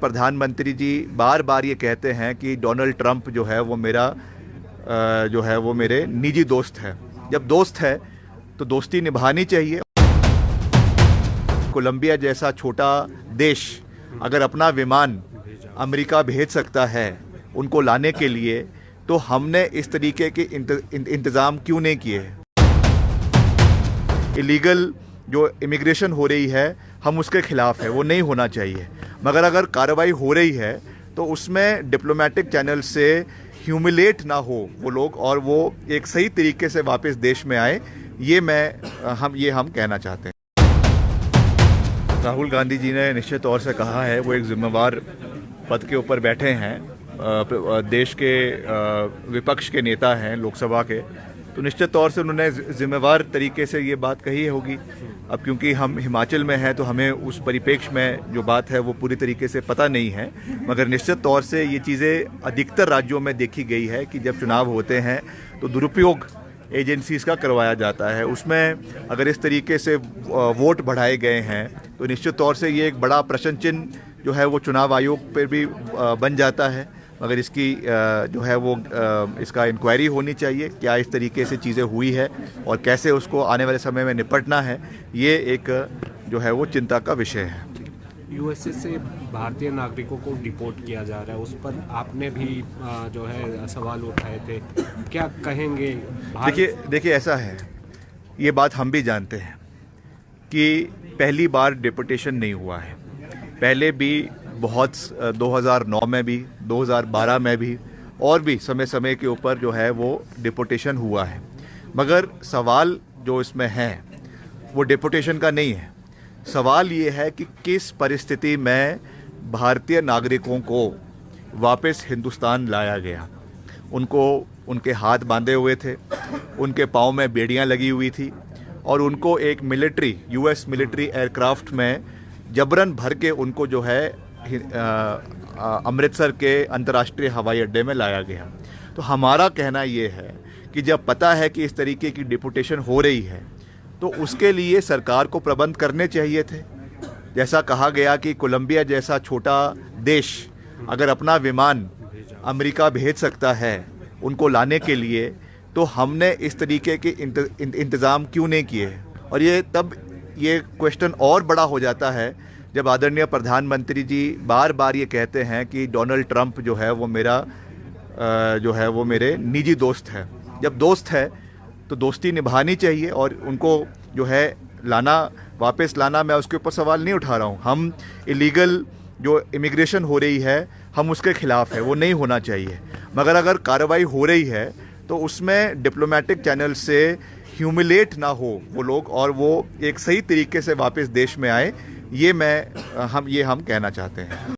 प्रधानमंत्री जी बार बार ये कहते हैं कि डोनाल्ड ट्रंप जो है वो मेरे निजी दोस्त है। जब दोस्त है तो दोस्ती निभानी चाहिए। कोलंबिया जैसा छोटा देश अगर अपना विमान अमेरिका भेज सकता है उनको लाने के लिए, तो हमने इस तरीके के इंतज़ाम क्यों नहीं किए। इलीगल जो इमिग्रेशन हो रही है हम उसके ख़िलाफ़ है, वो नहीं होना चाहिए। मगर अगर कार्रवाई हो रही है तो उसमें डिप्लोमेटिक चैनल से ह्यूमिलेट ना हो वो लोग, और वो एक सही तरीके से वापस देश में आए। ये हम कहना चाहते हैं। राहुल गांधी जी ने निश्चित तौर से कहा है, वो एक जिम्मेवार पद के ऊपर बैठे हैं, देश के विपक्ष के नेता हैं लोकसभा के, तो निश्चित तौर से उन्होंने जिम्मेवार तरीके से ये बात कही होगी। अब क्योंकि हम हिमाचल में हैं तो हमें उस परिप्रेक्ष्य में जो बात है वो पूरी तरीके से पता नहीं है, मगर निश्चित तौर से ये चीज़ें अधिकतर राज्यों में देखी गई है कि जब चुनाव होते हैं तो दुरुपयोग एजेंसीज़ का करवाया जाता है। उसमें अगर इस तरीके से वोट बढ़ाए गए हैं तो निश्चित तौर से ये एक बड़ा प्रश्न चिन्ह जो है वो चुनाव आयोग पर भी बन जाता है। मगर इसकी जो है वो इसका इंक्वायरी होनी चाहिए, क्या इस तरीके से चीज़ें हुई है और कैसे उसको आने वाले समय में निपटना है। ये एक जो है वो चिंता का विषय है। यूएसए से भारतीय नागरिकों को डिपोर्ट किया जा रहा है, उस पर आपने भी जो है सवाल उठाए थे, क्या कहेंगे? देखिए ऐसा है, ये बात हम भी जानते हैं कि पहली बार डिपोर्टेशन नहीं हुआ है। पहले भी बहुत 2009 में भी, 2012 में भी, और भी समय समय के ऊपर जो है वो डिपोर्टेशन हुआ है। मगर सवाल जो इसमें है वो डिपोर्टेशन का नहीं है। सवाल ये है कि किस परिस्थिति में भारतीय नागरिकों को वापस हिंदुस्तान लाया गया। उनको उनके हाथ बांधे हुए थे, उनके पाँव में बेड़ियां लगी हुई थी, और उनको एक यूएस मिलिट्री एयरक्राफ्ट में जबरन भर के उनको जो है अमृतसर के अंतर्राष्ट्रीय हवाई अड्डे में लाया गया। तो हमारा कहना ये है कि जब पता है कि इस तरीके की डिपोर्टेशन हो रही है तो उसके लिए सरकार को प्रबंध करने चाहिए थे। जैसा कहा गया कि कोलंबिया जैसा छोटा देश अगर अपना विमान अमेरिका भेज सकता है उनको लाने के लिए, तो हमने इस तरीके के इंतज़ाम क्यों नहीं किए। और ये क्वेश्चन और बड़ा हो जाता है जब आदरणीय प्रधानमंत्री जी बार बार ये कहते हैं कि डोनाल्ड ट्रंप जो है वो मेरे निजी दोस्त है। जब दोस्त है तो दोस्ती निभानी चाहिए, और उनको जो है वापस लाना, मैं उसके ऊपर सवाल नहीं उठा रहा हूँ। हम इलीगल जो इमिग्रेशन हो रही है हम उसके ख़िलाफ़ है, वो नहीं होना चाहिए। मगर अगर कार्रवाई हो रही है तो उसमें डिप्लोमेटिक चैनल से ह्यूमिलेट ना हो वो लोग, और वो एक सही तरीके से वापस देश में आए। ये हम कहना चाहते हैं।